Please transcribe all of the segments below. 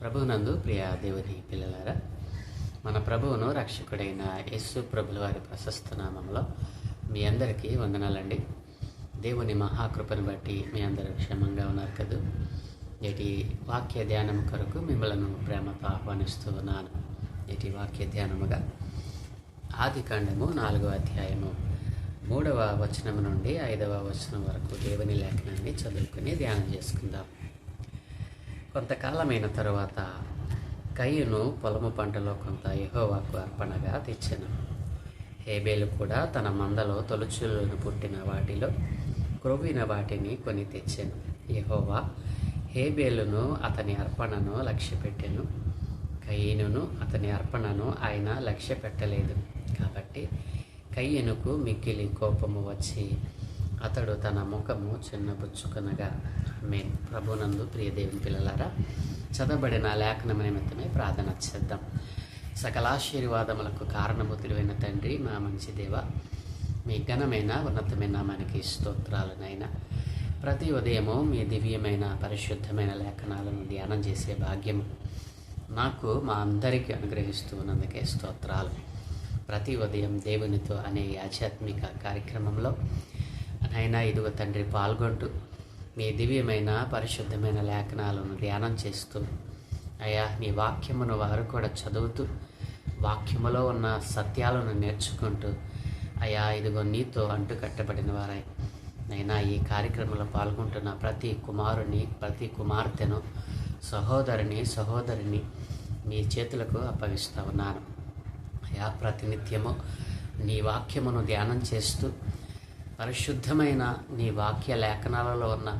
ప్రభువునందు ప్రియ దేవుని పిల్లలారా, మన ప్రభువును రక్షకుడైన యేసు ప్రభుల వారి ప్రశస్త నామంలో మీ అందరికీ వందనాలండి. దేవుని మహాకృపను బట్టి మీ అందరూ క్షేమంగా ఉన్నారు కదూ. నేటి వాక్య ధ్యానం కొరకు మిమ్మలను ప్రేమతో ఆహ్వానిస్తూ ఉన్నాను. నేటి వాక్య ధ్యానముగా ఆదికాండము 4వ అధ్యాయము 3వ వచనం నుండి 5వ వచనం వరకు దేవుని లేఖనాన్ని చదువుకుని ధ్యానం చేసుకుందాం. కొంతకాలమైన తరువాత కయ్యూను పొలము పంటలో కొంత యెహోవాకు అర్పణగా తెచ్చెను. హేబేలు కూడా తన మందలో తొలుచులను పుట్టిన వాటిలో క్రొవ్విన వాటిని కొని తెచ్చెను. యెహోవా హేబేలును అతని అర్పణను లక్ష్యపెట్టెను, కయ్యూనును అతని అర్పణను ఆయన లక్ష్య పెట్టలేదు. కాబట్టి కయ్యూనుకు మిక్కిలి కోపము వచ్చి అతడు తన ముఖము చిన్నబుచ్చుకొనగా. ఆమేన్. ప్రభునందు ప్రియ దేవుని పిల్లలారా, చదవబడిన లేఖనం నిమిత్తమే ప్రార్థన చేద్దాం. సకలాశీర్వాదములకు కారణభూతుడైన తండ్రి, మా మంచి దేవ, మీ ఘనమైన ఉన్నతమైన నామానికి స్తోత్రాలనైనా. ప్రతి ఉదయము మీ దివ్యమైన పరిశుద్ధమైన లేఖనాలను ధ్యానం చేసే భాగ్యము నాకు మా అందరికీ అనుగ్రహిస్తూ ఉన్నందుకే స్తోత్రాలు. ప్రతి ఉదయం దేవునితో అనే ఆధ్యాత్మిక కార్యక్రమంలో నైనా ఇదిగో తండ్రి పాల్గొంటూ మీ దివ్యమైన పరిశుద్ధమైన లేఖనాలను ధ్యానం చేస్తూ అయ్యా నీ వాక్యమును వారు కూడా చదువుతూ వాక్యములో ఉన్న సత్యాలను నేర్చుకుంటూ అయ్యా ఇదిగో నీతో అంటుకట్టబడిన వారై నైనా ఈ కార్యక్రమంలో పాల్గొంటున్న ప్రతి కుమారుని ప్రతి కుమార్తెను సహోదరిని మీ చేతులకు అప్పగిస్తూ ఉన్నాను. అయ్యా ప్రతినిత్యము నీ వాక్యమును ధ్యానం చేస్తూ పరిశుద్ధమైన నీ వాక్య లేఖనాలలో ఉన్న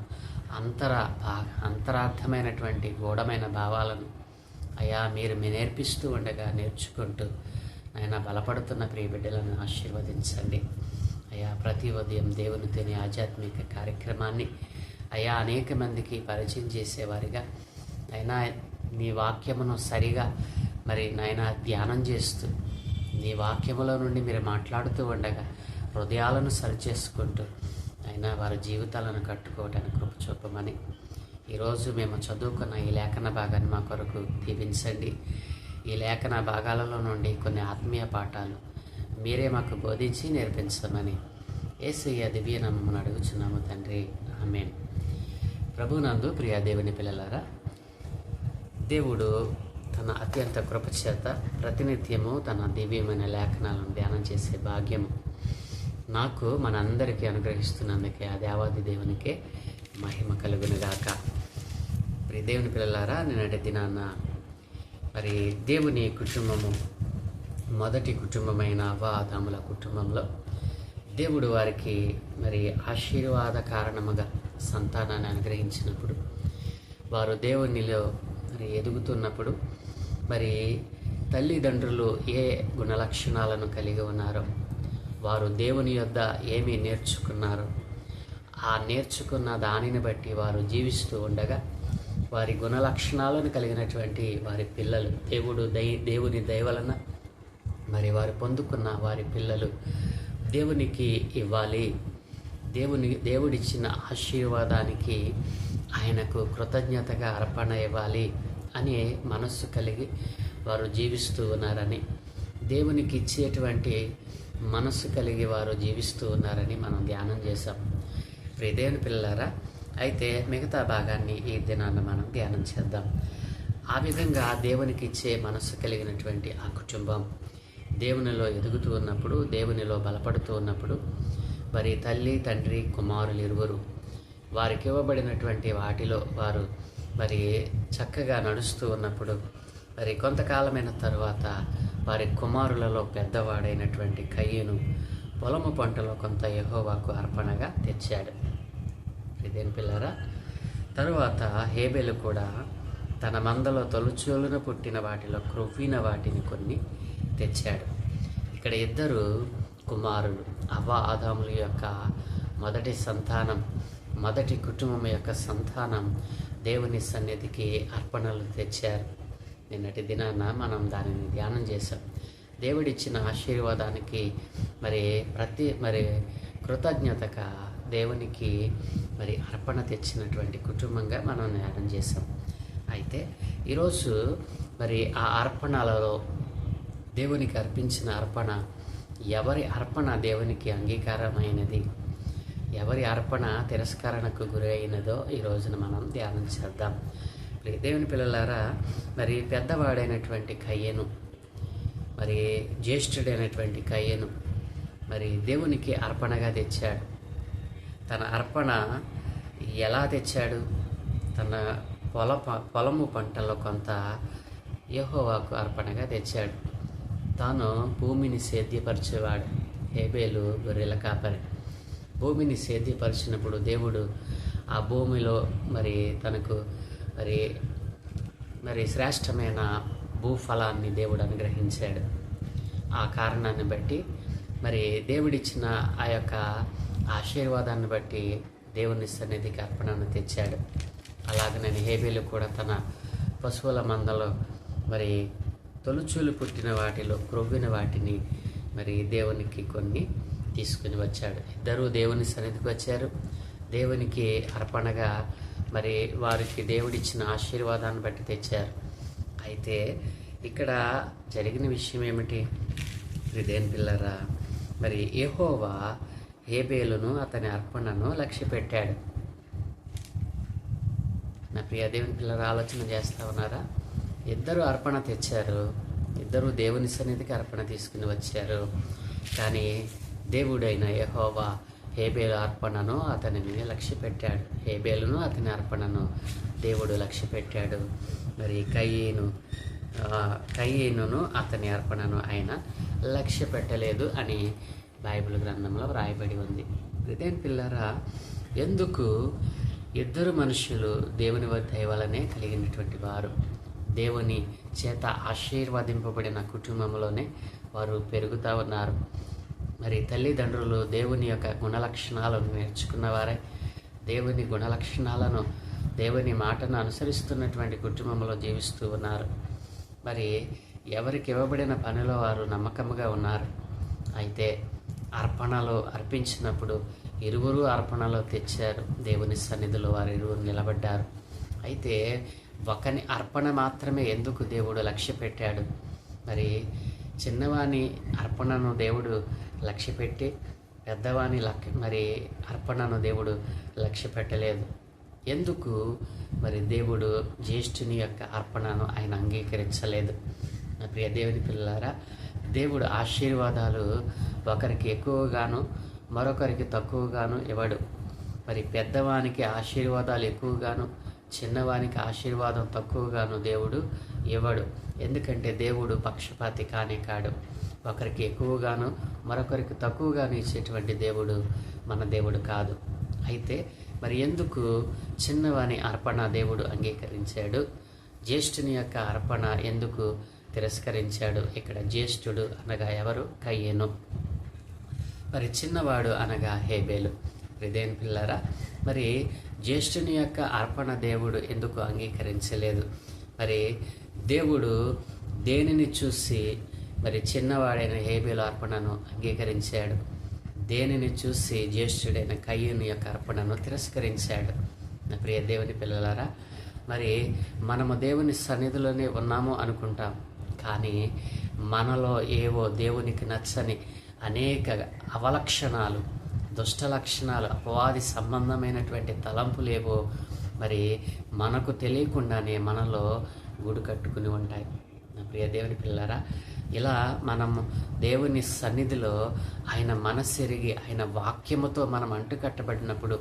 అంతరార్థమైనటువంటి గూఢమైన భావాలను అయ్యా మీరు నేర్పిస్తూ ఉండగా నేర్చుకుంటూ ఆయన బలపడుతున్న ప్రియ బిడ్డలను ఆశీర్వదించండి. అయ్యా ప్రతి ఉదయం దేవుని తినే ఆధ్యాత్మిక కార్యక్రమాన్ని అయ్యా అనేక మందికి పరిచయం చేసేవారిగా అయినా నీ వాక్యమును సరిగా నాయన ధ్యానం చేస్తూ నీ వాక్యములో నుండి మీరు మాట్లాడుతూ ఉండగా హృదయాలను సరిచేసుకుంటూ అయినా వారి జీవితాలను కట్టుకోవడానికి కృప చూపమని ఈరోజు మేము చదువుకున్న ఈ లేఖన భాగాన్ని మా కొరకు దీవించండి. ఈ లేఖన భాగాలలో నుండి కొన్ని ఆత్మీయ పాఠాలు మీరే మాకు బోధించి నేర్పించమని యేసయ్య దివ్య నామమున అడుగుచున్నాము తండ్రి, ఆమేన్. ప్రభునందు ప్రియ దేవుని పిల్లలారా, దేవుడు తన అత్యంత కృపచేత ప్రతినిత్యము తన దివ్యమైన లేఖనాలను ధ్యానం చేసే భాగ్యము నాకు మనందరికీ అనుగ్రహిస్తున్నందుకే ఆ దేవాది దేవునికే మహిమ కలుగునుగాక. మరి దేవుని పిల్లలారా, నిన్నటి దినాన్న దేవుని కుటుంబము మొదటి కుటుంబమైన ఆదాముల కుటుంబంలో దేవుడు వారికి ఆశీర్వాద కారణముగా సంతానాన్ని అనుగ్రహించినప్పుడు వారు దేవునిలో ఎదుగుతున్నప్పుడు తల్లిదండ్రులు ఏ గుణలక్షణాలను కలిగి ఉన్నారో వారు దేవుని యొద్ద ఏమి నేర్చుకున్నారో ఆ నేర్చుకున్న దానిని బట్టి వారు జీవిస్తూ ఉండగా వారి గుణలక్షణాలను కలిగినటువంటి వారి పిల్లలు దేవుని దయ వలన వారు పొందుకున్న వారి పిల్లలు దేవునికి ఇవ్వాలి, దేవుడిచ్చిన ఆశీర్వాదానికి ఆయనకు కృతజ్ఞతగా అర్పణ ఇవ్వాలి అనే మనస్సు కలిగి వారు జీవిస్తూ ఉన్నారని, దేవునికి ఇచ్చేటువంటి మనస్సు కలిగి వారు జీవిస్తూ ఉన్నారని మనం ధ్యానం చేశాం. దేవుని పిల్లలారా, అయితే మిగతా భాగాన్ని ఈ దినాన్ని మనం ధ్యానం చేద్దాం. ఆ విధంగా దేవునికి ఇచ్చే మనస్సు కలిగినటువంటి ఆ కుటుంబం దేవునిలో ఎదుగుతూ ఉన్నప్పుడు, దేవునిలో బలపడుతూ ఉన్నప్పుడు తల్లి తండ్రి కుమారులు ఇరువురు వారికి ఇవ్వబడినటువంటి వాటిలో వారు చక్కగా నడుస్తూ ఉన్నప్పుడు కొంతకాలమైన తరువాత వారి కుమారులలో పెద్దవాడైనటువంటి కయ్యూను పొలము పంటలో కొంత యెహోవాకు అర్పణగా తెచ్చాడు. ఇదేం పిల్లరా, తరువాత హేబేలు కూడా తన మందలో తొలుచూలున పుట్టిన వాటిలో క్రొవ్విన వాటిని కొన్ని తెచ్చాడు. ఇక్కడ ఇద్దరు కుమారులు ఆదాముల యొక్క మొదటి సంతానం, మొదటి కుటుంబం యొక్క సంతానం దేవుని సన్నిధికి అర్పణలు తెచ్చారు. నిన్నటి దినాన మనం దానిని ధ్యానం చేశాం. దేవుడిచ్చిన ఆశీర్వాదానికి కృతజ్ఞతగా దేవునికి అర్పణ తెచ్చినటువంటి కుటుంబంగా మనం ధ్యానం చేశాం. అయితే ఈరోజు మరి ఆ అర్పణలలో దేవునికి అర్పించిన అర్పణ, ఎవరి అర్పణ దేవునికి అంగీకారమైనది, ఎవరి అర్పణ తిరస్కరణకు గురి అయినదో ఈ రోజున మనం ధ్యానం చేద్దాం. దేవుని పిల్లలారా, మరి పెద్దవాడైనటువంటి కయ్యను, మరి జ్యేష్ఠుడైనటువంటి కయ్యను మరి దేవునికి అర్పణగా తెచ్చాడు. తన అర్పణ ఎలా తెచ్చాడు? తన పొలము పంటలో కొంత యెహోవాకు అర్పణగా తెచ్చాడు. తాను భూమిని సేద్యపరిచేవాడు. హేబేలు గొర్రెల కాపరి. భూమిని సేద్యపరిచినప్పుడు దేవుడు ఆ భూమిలో మరి తనకు మరి శ్రేష్టమైన భూఫలాన్ని దేవుడు అనుగ్రహించాడు. ఆ కారణాన్ని బట్టి మరి దేవుడిచ్చిన ఆ యొక్క ఆశీర్వాదాన్ని బట్టి దేవుని సన్నిధికి అర్పణను తెచ్చాడు. అలాగనే హేబేలు కూడా తన పశువుల మందలో మరి తొలుచూలు పుట్టిన వాటిలో క్రొవ్విన వాటిని మరి దేవునికి కొన్ని తీసుకుని వచ్చాడు. ఇద్దరూ దేవుని సన్నిధికి వచ్చారు. దేవునికి అర్పణగా మరి వారికి దేవుడిచ్చిన ఆశీర్వాదాన్ని బట్టి తెచ్చారు. అయితే ఇక్కడ జరిగిన విషయం ఏమిటి? దేవుని పిల్లరా, మరి యెహోవా హేబేలును అతని అర్పణను లక్ష్యపెట్టాడు. నా ప్రియ దేవుని పిల్లలు ఆలోచన చేస్తూ ఉన్నారా? ఇద్దరు అర్పణ తెచ్చారు, ఇద్దరు దేవుని సన్నిధికి అర్పణ తీసుకుని వచ్చారు. కానీ దేవుడైన యెహోవా హేబేలు అర్పణను అతనిని లక్ష్యపెట్టాడు. హేబేలును అతని అర్పణను దేవుడు లక్ష్యపెట్టాడు. మరి కయ్యేనును అతని అర్పణను ఆయన లక్ష్య పెట్టలేదు అని బైబిల్ గ్రంథంలో వ్రాయబడి ఉంది. దేవుని పిల్లరా, ఎందుకు ఇద్దరు మనుషులు దేవుని దయ వలనే కలిగినటువంటి వారు, దేవుని చేత ఆశీర్వదింపబడిన కుటుంబంలోనే వారు పెరుగుతూ ఉన్నారు. మరి తల్లిదండ్రులు దేవుని యొక్క గుణలక్షణాలను నేర్చుకున్నవారే, దేవుని గుణలక్షణాలను, దేవుని మాటను అనుసరిస్తున్నటువంటి కుటుంబంలో జీవిస్తూ ఉన్నారు. మరి ఎవరికి ఇవ్వబడిన పనిలో వారు నమ్మకంగా ఉన్నారు. అయితే అర్పణలో అర్పించినప్పుడు ఇరువురు అర్పణలో తెచ్చారు. దేవుని సన్నిధిలో వారు ఇరువురు నిలబడ్డారు. అయితే ఒకని అర్పణ మాత్రమే ఎందుకు దేవుడు లక్ష్య పెట్టాడు? మరి చిన్నవాని అర్పణను దేవుడు లక్ష్యపెట్టి పెద్దవాని మరి అర్పణను దేవుడు లక్ష్య పెట్టలేదు. ఎందుకు మరి దేవుడు జ్యేష్ఠుని యొక్క అర్పణను ఆయన అంగీకరించలేదు? నా ప్రియ దేవుని పిల్లలారా, దేవుడు ఆశీర్వాదాలు ఒకరికి ఎక్కువగాను మరొకరికి తక్కువగాను ఇవ్వడు. మరి పెద్దవానికి ఆశీర్వాదాలు ఎక్కువగాను చిన్నవానికి ఆశీర్వాదం తక్కువగాను దేవుడు ఇవ్వడు. ఎందుకంటే దేవుడు పక్షపాతి కానే కాడు. ఒకరికి ఎక్కువగాను మరొకరికి తక్కువగాను ఇచ్చేటువంటి దేవుడు మన దేవుడు కాదు. అయితే మరి ఎందుకు చిన్నవాని అర్పణ దేవుడు అంగీకరించాడు? జ్యేష్ఠుని యొక్క అర్పణ ఎందుకు తిరస్కరించాడు? ఇక్కడ జ్యేష్ఠుడు అనగా ఎవరు? కయ్యేను. మరి చిన్నవాడు అనగా హేబేలు. దేవుని పిల్లరా, మరి జ్యేష్ఠుని యొక్క అర్పణ దేవుడు ఎందుకు అంగీకరించలేదు? మరి దేవుడు దేనిని చూసి మరి చిన్నవాడైన హేబేలు అర్పణను అంగీకరించాడు? దేనిని చూసి జ్యేష్ఠుడైన కయ్యూని యొక్క అర్పణను తిరస్కరించాడు? నా ప్రియ దేవుని పిల్లలారా, మరి మనము దేవుని సన్నిధిలోనే ఉన్నాము అనుకుంటాం, కానీ మనలో ఏవో దేవునికి నచ్చని అనేక అవలక్షణాలు, దుష్ట లక్షణాలు, అపవాది సంబంధమైనటువంటి తలంపులేవో మరి మనకు తెలియకుండానే మనలో గూడు కట్టుకుని ఉంటాయి. నా ప్రియ దేవుని పిల్లలారా, ఇలా మనం దేవుని సన్నిధిలో ఆయన మనస్సెరిగి ఆయన వాక్యముతో మనం అంటుకట్టబడినప్పుడు,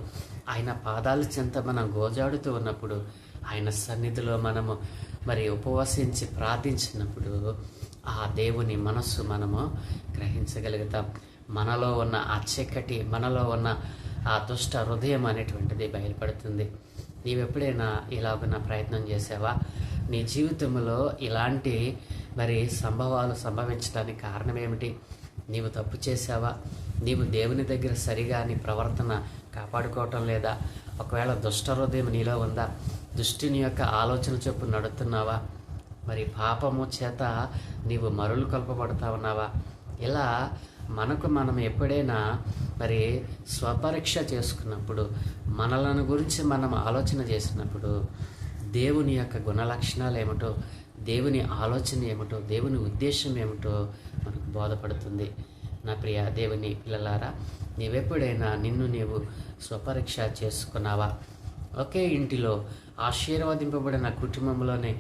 ఆయన పాదాల చెంత మనం గోజాడుతూ ఉన్నప్పుడు, ఆయన సన్నిధిలో మనము మరి ఉపవసించి ప్రార్థించినప్పుడు ఆ దేవుని మనస్సు మనము గ్రహించగలుగుతాం. మనలో ఉన్న ఆ చీకటి, మనలో ఉన్న ఆ దుష్ట హృదయం అనేటువంటిది బయలుపడుతుంది. నీవెప్పుడైనా ఇలాగున్న ప్రయత్నం చేసావా? నీ జీవితంలో ఇలాంటి మరి సంభవాలు సంభవించడానికి కారణం ఏమిటి? నీవు తప్పు చేసావా? నీవు దేవుని దగ్గర సరిగా నీ ప్రవర్తన కాపాడుకోవటం లేదా? ఒకవేళ దుష్ట హృదయం నీలో ఉందా? దుష్టుని యొక్క ఆలోచన చొప్పున నడుస్తున్నావా? మరి పాపము చేత నీవు మరులు కల్పబడతా ఉన్నావా? ఇలా మనకు మనం ఎప్పుడైనా మరి స్వపరీక్ష చేసుకున్నప్పుడు, మనలను గురించి మనం ఆలోచన చేసినప్పుడు దేవుని యొక్క గుణలక్షణాలు ఏమిటో, దేవుని ఆలోచన ఏమిటో, దేవుని ఉద్దేశం ఏమిటో మనకు బోధపడుతుంది. నా ప్రియ దేవుని పిల్లలారా, నీవెప్పుడైనా నిన్ను నీవు స్వపరీక్ష చేసుకున్నావా? ఒకే ఇంటిలో ఆశీర్వదింపబడిన కుటుంబంలోనే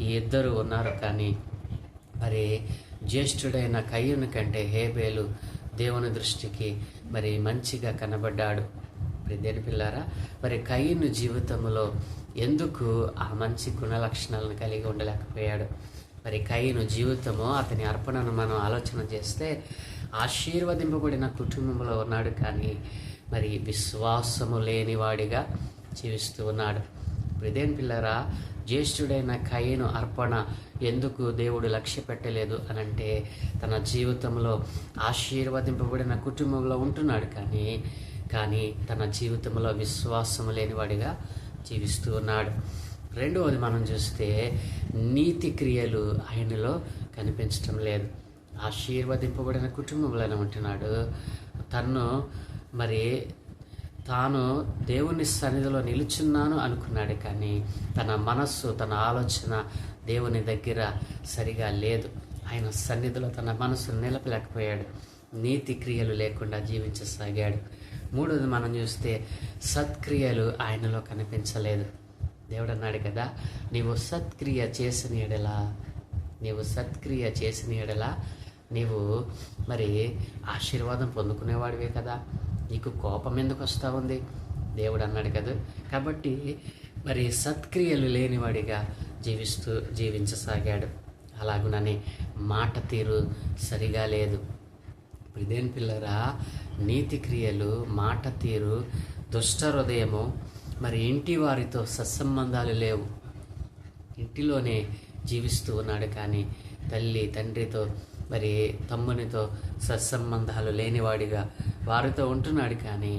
ఈ ఇద్దరు ఉన్నారు, కానీ మరి జ్యేష్ఠుడైన కయ్యూను కంటే హేబేలు దేవుని దృష్టికి మరి మంచిగా కనబడ్డాడు. దేని పిల్లారా, మరి కయ్యూను జీవితంలో ఎందుకు ఆ మంచి గుణ లక్షణాలను కలిగి ఉండలేకపోయాడు? మరి కయ్యూను జీవితము, అతని అర్పణను మనం ఆలోచన చేస్తే ఆశీర్వదింపబడిన కుటుంబంలో ఉన్నాడు, కానీ మరి విశ్వాసము లేనివాడిగా జీవిస్తూ ఉన్నాడు. దేని పిల్లరా, జ్యేష్ఠుడైన కయ్యూను అర్పణ ఎందుకు దేవుడు లక్ష్య పెట్టలేదు అనంటే, తన జీవితంలో ఆశీర్వదింపబడిన కుటుంబంలో ఉంటున్నాడు, కానీ తన జీవితంలో విశ్వాసము లేనివాడిగా జీవిస్తూ ఉన్నాడు. రెండవది మనం చూస్తే నీతి క్రియలు ఆయనలో కనిపించటం లేదు. ఆశీర్వదింపబడిన కుటుంబంలోనే ఉంటున్నాడు. తాను దేవుని సన్నిధిలో నిలుచున్నాను అనుకున్నాడు, కానీ తన మనస్సు, తన ఆలోచన దేవుని దగ్గర సరిగా లేదు. ఆయన సన్నిధిలో తన మనస్సును నిలపలేకపోయాడు. నీతి క్రియలు లేకుండా జీవించసాగాడు. మూడోది మనం చూస్తే సత్క్రియలు ఆయనలో కనిపించలేదు. దేవుడు అన్నాడు కదా, నీవు సత్క్రియ చేసిన ఎడల నీవు మరి ఆశీర్వాదం పొందుకునేవాడివే కదా, నీకు కోపం ఎందుకు వస్తూ ఉంది? దేవుడు అన్నాడు కదా. కాబట్టి మరి సత్క్రియలు లేనివాడిగా జీవించసాగాడు. అలాగునని మాట తీరు సరిగా లేదు. ఇదేం పిల్లరా, నీతి క్రియలు, మాట తీరు, దుష్ట హృదయము, మరి ఇంటి వారితో సత్సంబంధాలు లేవు. ఇంటిలోనే జీవిస్తూ ఉన్నాడు, కానీ తల్లి తండ్రితో మరి తమ్మునితో సత్సంబంధాలు లేనివాడిగా వారితో ఉంటున్నాడు, కానీ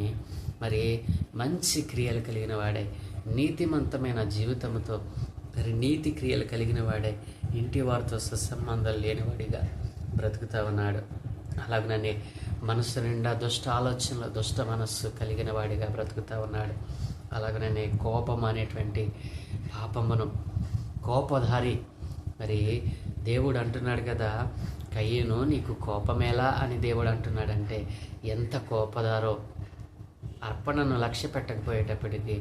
మరి మంచి క్రియలు కలిగిన వాడే, నీతిమంతమైన జీవితంతో మరి నీతి క్రియలు కలిగిన వాడే ఇంటి వారితో సత్సంబంధాలు లేనివాడిగా బ్రతుకుతూ ఉన్నాడు. అలాగనే మనసు నిండా దుష్ట ఆలోచనలు, దుష్ట మనస్సు కలిగిన వాడిగా బ్రతుకుతూ ఉన్నాడు. అలాగనే కోపం అనేటువంటి పాపమును, కోపధారి. మరి దేవుడు అంటున్నాడు కదా, కయ్యూను నీకు కోపమేలా అని దేవుడు అంటున్నాడంటే ఎంత కోపదారో. అర్పణను లక్ష్య పెట్టకపోయేటప్పటికీ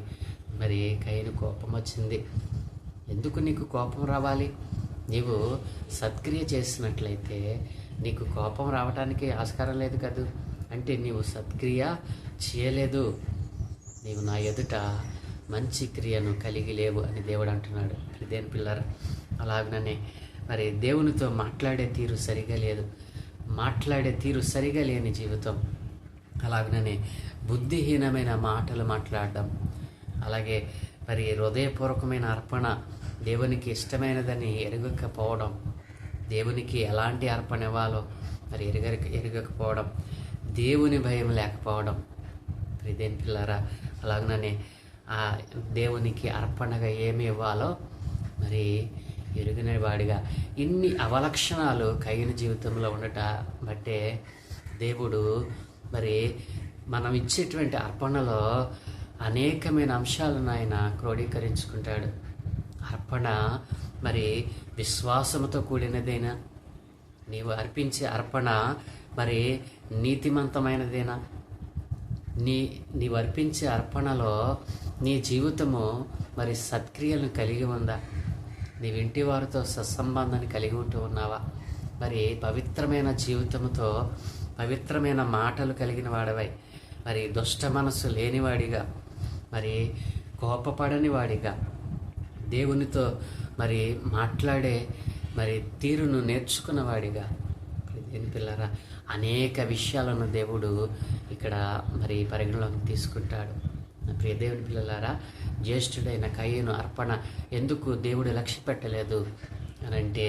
మరి కయ్యూను కోపం వచ్చింది. ఎందుకు నీకు కోపం రావాలి? నీవు సత్క్రియ చేసినట్లయితే నీకు కోపం రావడానికి ఆస్కారం లేదు కదా. అంటే నీవు సత్క్రియ చేయలేదు, నీవు నా ఎదుట మంచి క్రియను కలిగి లేవు అని దేవుడు అంటున్నాడు. దేని పిల్లరా, అలాగనే మరి దేవునితో మాట్లాడే తీరు సరిగా లేదు. మాట్లాడే తీరు సరిగా లేని జీవితం. అలాగనే బుద్ధిహీనమైన మాటలు మాట్లాడడం, అలాగే మరి హృదయపూర్వకమైన అర్పణ దేవునికి ఇష్టమైనదని ఎరగకపోవడం, దేవునికి ఎలాంటి అర్పణ ఇవ్వాలో మరి ఎరగకపోవడం, దేవుని భయం లేకపోవడం. ఇదేం పిల్లరా, అలాగనే ఆ దేవునికి అర్పణగా ఏమి ఇవ్వాలో మరి ఎరుగిన వాడిగా ఇన్ని అవలక్షణాలు కయ్యూను జీవితంలో ఉండట బట్టే దేవుడు మరి మనం ఇచ్చేటువంటి అర్పణలో అనేకమైన అంశాలను ఆయన క్రోడీకరించుకుంటాడు. అర్పణ మరి విశ్వాసంతో కూడినదేనా? నీవు అర్పణ మరి నీతిమంతమైనదేనా? నీవు అర్పించే అర్పణలో నీ జీవితము మరి సత్క్రియలను కలిగి ఉందా? నీవు ఇంటి వారితో సత్సంబంధాన్ని కలిగి ఉంటూ ఉన్నావా? మరి పవిత్రమైన జీవితంతో పవిత్రమైన మాటలు కలిగిన వాడవై, మరి దుష్ట మనస్సు లేనివాడిగా, మరి కోపపడని వాడిగా, దేవునితో మరి మాట్లాడే మరి తీరును నేర్చుకున్నవాడిగా. దేని పిల్లరా, అనేక విషయాలను దేవుడు ఇక్కడ మరి పరిగణలోకి తీసుకుంటాడు. ప్రియ దేవుని పిల్లలారా, జ్యేష్ఠుడైన కయ్యూను అర్పణ ఎందుకు దేవుడు లక్ష్య పెట్టలేదు అనంటే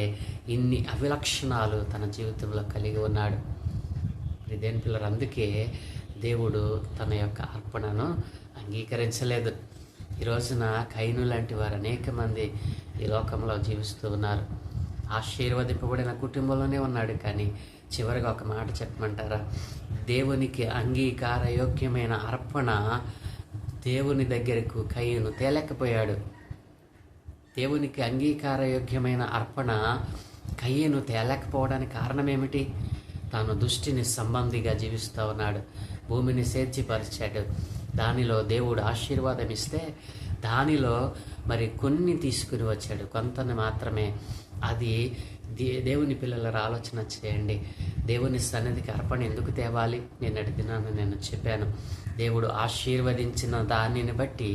ఇన్ని అవిలక్షణాలు తన జీవితంలో కలిగి ఉన్నాడు. ప్రియ దేవుని పిల్లలు, అందుకే దేవుడు తన యొక్క అర్పణను అంగీకరించలేదు. ఈ రోజున కయ్యూను లాంటి వారు అనేక మంది ఈ లోకంలో జీవిస్తూ ఉన్నారు. ఆశీర్వదింపబడిన కుటుంబంలోనే ఉన్నాడు, కానీ చివరిగా ఒక మాట చెప్పమంటారా? దేవునికి అంగీకారయోగ్యమైన అర్పణ దేవుని దగ్గరకు కయ్యూను తేలేకపోయాడు. దేవునికి అంగీకారయోగ్యమైన అర్పణ కయ్యను తేలేకపోవడానికి కారణం ఏమిటి? తాను దుష్టిని సంబంధిగా జీవిస్తూ ఉన్నాడు. భూమిని సేద్యపరిచాడు. దానిలో దేవుడు ఆశీర్వాదం ఇస్తే దానిలో మరి కొన్ని తీసుకుని వచ్చాడు, కొంతని మాత్రమే. అది దేవుని పిల్లల ఆలోచన చేయండి. దేవుని సన్నిధికి అర్పణ ఎందుకు తేవాలి? నిన్నటి దినాన్ని నేను చెప్పాను. దేవుడు ఆశీర్వదించిన దానిని బట్టి,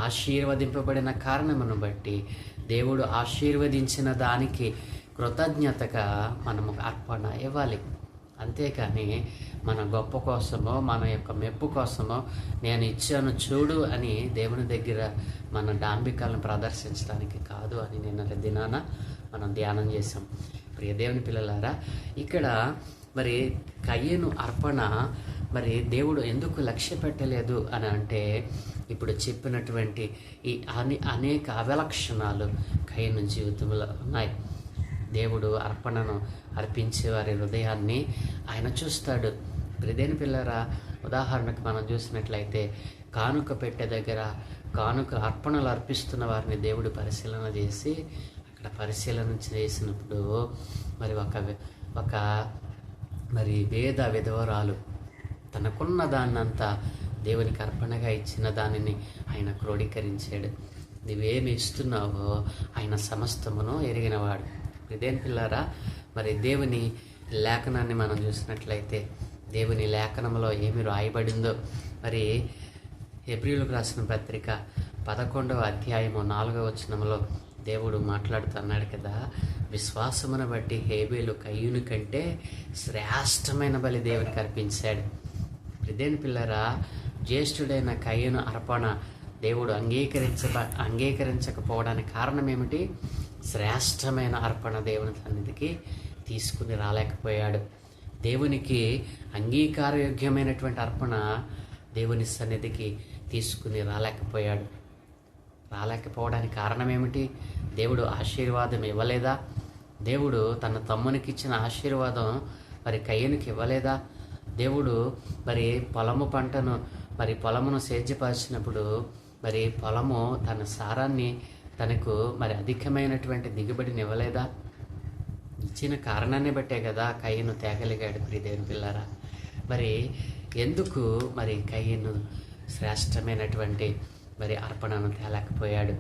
ఆశీర్వదింపబడిన కారణమును బట్టి, దేవుడు ఆశీర్వదించిన దానికి కృతజ్ఞతగా మనము అర్పణ ఇవ్వాలి. అంతేకాని మన గొప్ప కోసమో మన యొక్క మెప్పు కోసమో నేను ఇచ్చాను చూడు అని దేవుని దగ్గర మన డాంబికాలను ప్రదర్శించడానికి కాదు అని నిన్న దినాన మనం ధ్యానం చేసాం. ప్రియ దేవుని పిల్లలారా, ఇక్కడ మరి కయ్యను అర్పణ మరి దేవుడు ఎందుకు లక్ష్య పెట్టలేదు అని అంటే, ఇప్పుడు చెప్పినటువంటి ఈ అనేక అవలక్షణాలు కయ్యను జీవితంలో ఉన్నాయి. దేవుడు అర్పణను అర్పించే వారి హృదయాన్ని ఆయన చూస్తాడు. ప్రియదేని పిల్లరా, ఉదాహరణకు మనం చూసినట్లయితే కానుక పెట్టే దగ్గర కానుక అర్పణలు అర్పిస్తున్న వారిని దేవుడు పరిశీలన చేసి, అక్కడ పరిశీలన చేసినప్పుడు మరి ఒక మరి వేద విధవరాలు తనకున్న దాన్నంతా దేవునికి అర్పణగా ఇచ్చిన దానిని ఆయన క్రోడీకరించాడు. నువ్వేమి ఇస్తున్నావో ఆయన సమస్తమును ఎరిగినవాడు. ఇదేం పిల్లారా, మరి దేవుని లేఖనాన్ని మనం చూసినట్లయితే దేవుని లేఖనంలో ఏమి రాయబడిందో, మరి హెబ్రీయులకు రాసిన పత్రిక 11వ అధ్యాయము 4వ వచనంలో దేవుడు మాట్లాడుతున్నాడు కదా, విశ్వాసమును బట్టి హేబేలు కయ్యూని కంటే శ్రేష్టమైన బలి దేవునికి అర్పించాడు. ఇదేం పిల్లరా, జ్యేష్ఠుడైన కయ్యూను అర్పణ దేవుడు అంగీకరించకపోవడానికి కారణం ఏమిటి? శ్రేష్టమైన అర్పణ దేవుని సన్నిధికి తీసుకుని రాలేకపోయాడు. దేవునికి అంగీకారయోగ్యమైనటువంటి అర్పణ దేవుని సన్నిధికి తీసుకుని రాలేకపోవడానికి కారణం ఏమిటి? దేవుడు ఆశీర్వాదం ఇవ్వలేదా? దేవుడు తన తమ్మునికి ఇచ్చిన ఆశీర్వాదం మరి కయ్యనికి ఇవ్వలేదా? దేవుడు మరి పొలమును సేద్యపరిచినప్పుడు మరి పొలము తన సారాన్ని తనకు మరి అధికమైనటువంటి దిగుబడిని ఇవ్వలేదా? ఇచ్చిన కారణాన్ని బట్టే కదా కయ్యను తేగలిగాడు. ప్రియదేవుని పిల్లారా, మరి ఎందుకు మరి కయ్యను శ్రేష్టమైనటువంటి మరి అర్పణను తేలేకపోయాడు?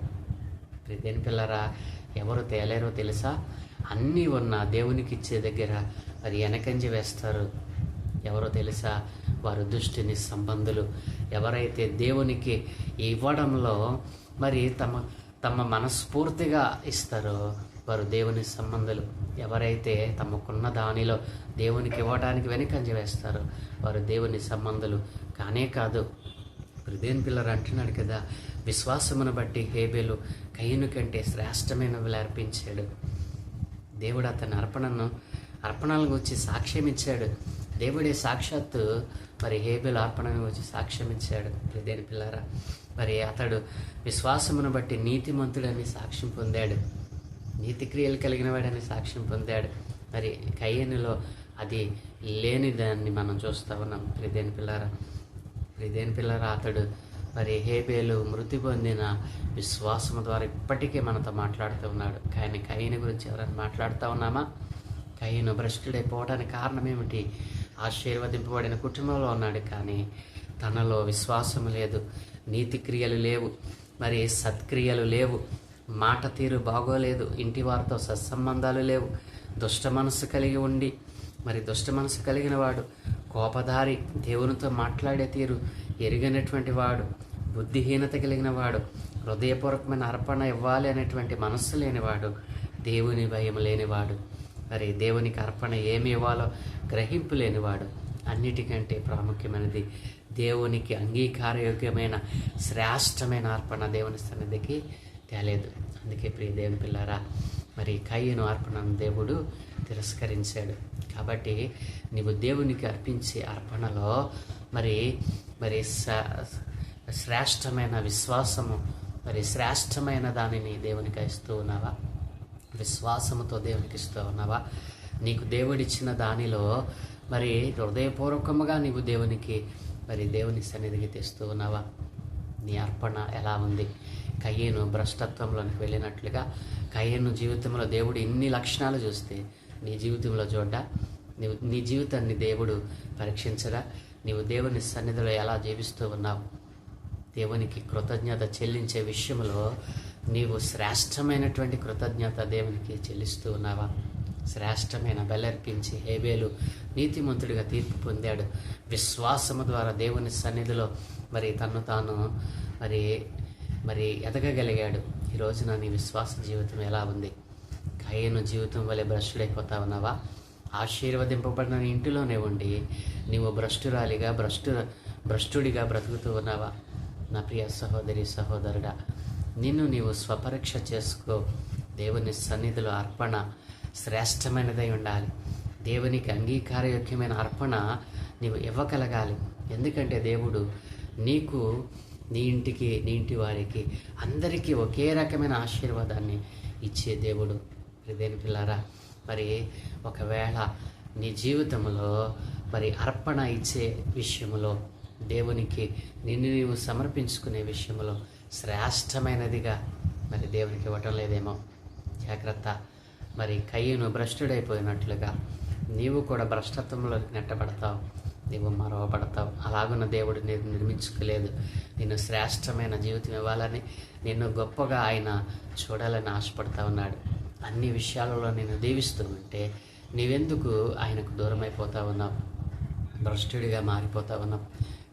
ప్రియదేవుని పిల్లారా, ఎవరు తేలేరో తెలుసా? అన్నీ ఉన్న దేవునికి ఇచ్చే దగ్గర మరి వెనకంజి వేస్తారు. ఎవరో తెలుసా? వారు దుష్టిని సంబంధులు. ఎవరైతే దేవునికి ఇవ్వడంలో మరి తమ మనస్ఫూర్తిగా ఇస్తారో వారు దేవుని సంబంధులు. ఎవరైతే తమకున్న దానిలో దేవునికి ఇవ్వడానికి వెనుకంజ వేస్తారో వారు దేవుని సంబంధులు కానే కాదు. దేవుని పిల్లలు అంటున్నాడు కదా, విశ్వాసమును బట్టి హేబేలు కయ్యను కంటే శ్రేష్టమైనవి అర్పించాడు. దేవుడు అతని అర్పణలను గురించి సాక్ష్యం ఇచ్చాడు. దేవుడే సాక్షాత్తు మరి హేబేలు అర్పణను గురించి సాక్ష్యం ఇచ్చాడు. దేవుని పిల్లరా, మరి అతడు విశ్వాసమును బట్టి నీతిమంతుడని సాక్ష్యం పొందాడు. నీతి క్రియలు కలిగిన వాడని సాక్ష్యం పొందాడు. మరి కయ్యనులో అది లేని దాన్ని మనం చూస్తూ ఉన్నాం. ప్రియదేని పిల్లరా, అతడు మరి హేబేలు మృతి పొందిన విశ్వాసము ద్వారా ఇప్పటికే మనతో మాట్లాడుతూ ఉన్నాడు. కానీ కయ్యను గురించి ఎవరైనా మాట్లాడుతూ ఉన్నామా? కయ్యను భ్రష్టుడైపోవడానికి కారణం ఏమిటి? ఆశీర్వదింపబడిన కుటుంబంలో ఉన్నాడు, కానీ తనలో విశ్వాసము లేదు, నీతి క్రియలు లేవు, మరి సత్క్రియలు లేవు, మాట తీరు బాగోలేదు, ఇంటి వారితో సత్సంబంధాలు లేవు, దుష్ట మనసు కలిగిన వాడు, కోపదారి, దేవునితో మాట్లాడే తీరు ఎరిగినటువంటి వాడు, బుద్ధిహీనత కలిగిన వాడు, హృదయపూర్వకమైన అర్పణ ఇవ్వాలి అనేటువంటి మనస్సు లేనివాడు, దేవుని భయం లేనివాడు, మరి దేవునికి అర్పణ ఏమి ఇవ్వాలో గ్రహింపు లేనివాడు. అన్నిటికంటే ప్రాముఖ్యమైనది దేవునికి అంగీకారయోగ్యమైన శ్రేష్టమైన అర్పణ దేవుని సన్నిధికి తేలేదు. అందుకే ప్రియ దేవుని పిల్లారా, మరి కయ్యను అర్పణను దేవుడు తిరస్కరించాడు. కాబట్టి నీవు దేవునికి అర్పించే అర్పణలో మరి శ్రేష్టమైన విశ్వాసము, మరి శ్రేష్టమైన దానిని దేవునికి ఇస్తూ ఉన్నావా? విశ్వాసముతో దేవునికి ఇస్తూ ఉన్నావా? నీకు దేవుడిచ్చిన దానిలో మరి హృదయపూర్వకముగా నీవు దేవుని సన్నిధికి తెస్తూ ఉన్నావా? నీ అర్పణ ఎలా ఉంది? కయ్యను భ్రష్టత్వంలోనికి వెళ్ళినట్లుగా కయ్యను జీవితంలో దేవుడు ఇన్ని లక్షణాలు చూస్తే నీ జీవితంలో చూడ్డా? నీ జీవితాన్ని దేవుడు పరీక్షించడా? నీవు దేవుని సన్నిధిలో ఎలా జీవిస్తూ ఉన్నావు? దేవునికి కృతజ్ఞత చెల్లించే విషయంలో నీవు శ్రేష్టమైనటువంటి కృతజ్ఞత దేవునికి చెల్లిస్తూ ఉన్నావా? శ్రేష్టమైన బలర్పించి హేబేలు నీతిమంతుడిగా తీర్పు పొందాడు. విశ్వాసము ద్వారా దేవుని సన్నిధిలో మరి తన్ను తాను మరి ఎదగగలిగాడు. ఈ రోజున నీ విశ్వాస జీవితం ఎలా ఉంది? కయ్యను జీవితం వలె భ్రష్టుడైపోతా ఉన్నావా? ఆశీర్వదింపబడిన ఇంటిలోనే ఉండి నీవు భ్రష్టుడిగా బ్రతుకుతూ ఉన్నావా? నా ప్రియ సహోదరి సహోదరుడా, నిన్ను నీవు స్వపరీక్ష చేసుకో. దేవుని సన్నిధిలో అర్పణ శ్రేష్టమైనదై ఉండాలి. దేవునికి అంగీకారయోగ్యమైన అర్పణ నీవు ఇవ్వగలగాలి. ఎందుకంటే దేవుడు నీకు, నీ ఇంటికి, నీ ఇంటి వారికి, అందరికీ ఒకే రకమైన ఆశీర్వాదాన్ని ఇచ్చే దేవుడు. దేని పిల్లారా, మరి ఒకవేళ నీ జీవితంలో మరి అర్పణ ఇచ్చే విషయంలో, దేవునికి నిన్ను నీవు సమర్పించుకునే విషయంలో శ్రేష్టమైనదిగా మరి దేవునికి ఇవ్వటం లేదేమో. జాగ్రత్త. మరి కయ్యను భ్రష్టుడైపోయినట్లుగా నీవు కూడా భ్రష్టత్వంలోకి నెట్టబడతావు, నీవు మరవబడతావు. అలాగున్న దేవుడు నేను నిర్మించుకోలేదు. నిన్ను శ్రేష్టమైన జీవితం ఇవ్వాలని, నిన్ను గొప్పగా ఆయన చూడాలని ఆశపడతా ఉన్నాడు. అన్ని విషయాలలో నేను దీవిస్తూ ఉంటే నీవెందుకు ఆయనకు దూరం అయిపోతా ఉన్నావు? భ్రష్టుడిగా మారిపోతా ఉన్నావు.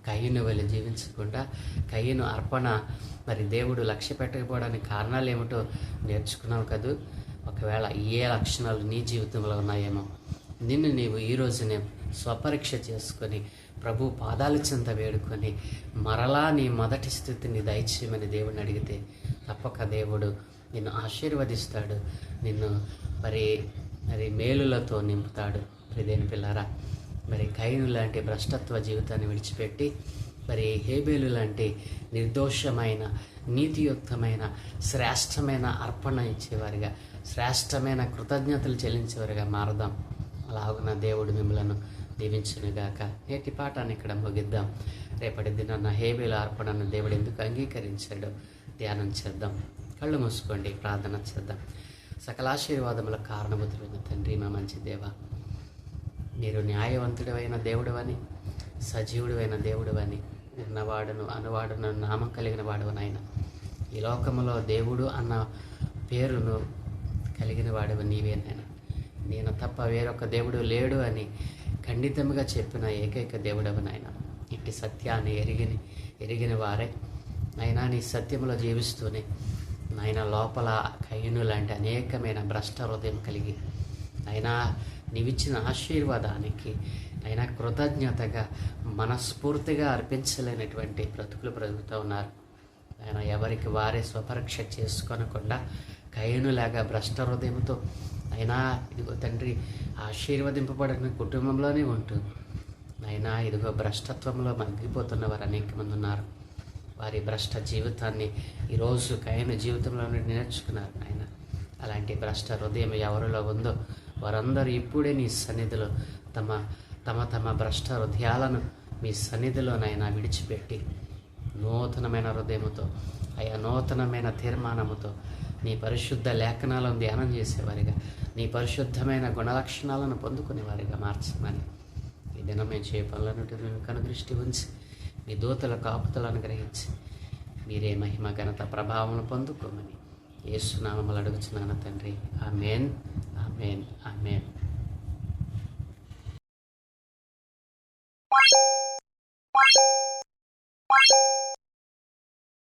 కయ్యను వలె జీవించకుండా కయ్యను అర్పణ మరి దేవుడు లక్ష్య పెట్టకపోవడానికి కారణాలు ఏమిటో నేర్చుకున్నావు కదూ. ఒకవేళ ఏ లక్షణాలు నీ జీవితంలో ఉన్నాయేమో నిన్ను నీవు ఈ రోజునే స్వపరీక్ష చేసుకొని ప్రభు పాదాల చెంత వేడుకొని మరలా నీ మొదటి స్థితిని దయచేయమని దేవుడిని అడిగితే తప్పక దేవుడు నిన్ను ఆశీర్వదిస్తాడు. నిన్ను మరి మేలులతో నింపుతాడు. ప్రియదేని పిల్లారా, మరి కయ్యను లాంటి భ్రష్టత్వ జీవితాన్ని విడిచిపెట్టి మరి హేబేలు లాంటి నిర్దోషమైన, నీతియుక్తమైన, శ్రేష్టమైన అర్పణ ఇచ్చేవారిగా, శ్రేష్టమైన కృతజ్ఞతలు చెల్లించేవారిగా మారదాం. అలాగున దేవుడు మిమ్మలను దీవించునుగాక. నేటి పాఠాన్ని ఇక్కడ ముగిద్దాం. రేపటి దినాన్న హేబేలు అర్పణను దేవుడు ఎందుకు అంగీకరించాడో ధ్యానం చేద్దాం. కళ్ళు మూసుకోండి, ప్రార్థన చేద్దాం. సకలాశీర్వాదముల కారణభూతులైన తండ్రి, మా మంచి దేవ, మీరు న్యాయవంతుడైన దేవుడవని, సజీవుడైన దేవుడవని, ఉన్నవాడును అనువాడును నామం కలిగిన వాడవనైనా, ఈ లోకములో దేవుడు అన్న పేరును కలిగిన వాడవు నీవేనైనా. నేను తప్ప వేరొక దేవుడు లేడు అని ఖండితంగా చెప్పిన ఏకైక దేవుడవనైనా, ఇట్టి సత్యాన్ని ఎరిగిన వారే అయినా నీ సత్యంలో జీవిస్తూనే నాయన లోపల కయ్యను లాంటి అనేకమైన భ్రష్ట హృదయం కలిగి అయినా నీవిచ్చిన ఆశీర్వాదానికి అయినా కృతజ్ఞతగా మనస్ఫూర్తిగా అర్పించలేనటువంటి బ్రతుకుతూ ఉన్నారు. ఆయన ఎవరికి వారే స్వపరీక్ష చేసుకోనకుండా కయ్యనులాగా భ్రష్ట హృదయంతో అయినా ఇదిగో తండ్రి ఆశీర్వదింపబడిన కుటుంబంలోనే ఉంటూ అయినా ఇదిగో భ్రష్టత్వంలో మగ్గిపోతున్న వారు అనేక మంది ఉన్నారు. వారి భ్రష్ట జీవితాన్ని ఈరోజు కయ్యను జీవితంలో నేర్చుకున్నారు. ఆయన అలాంటి భ్రష్ట హృదయం ఎవరిలో ఉందో వారందరూ ఇప్పుడే నీ సన్నిధిలో తమ భ్రష్ట హృదయాలను మీ సన్నిధిలోనైనా విడిచిపెట్టి నూతనమైన హృదయముతో, అయా నూతనమైన తీర్మానముతో నీ పరిశుద్ధ లేఖనాలను ధ్యానం చేసేవారిగా, నీ పరిశుద్ధమైన గుణలక్షణాలను పొందుకునేవారిగా మార్చమని ఈ దినం మేము చేయ పనులన్నిటి మేము కనుదృష్టి ఉంచి మీ దూతల కాపుతలను గ్రహించి మీరే మహిమ ఘనత ప్రభావమును పొందుకోమని యేసు నామములో అడుగుచున్నాను తండ్రి. ఆమేన్, ఆమేన్, ఆమేన్.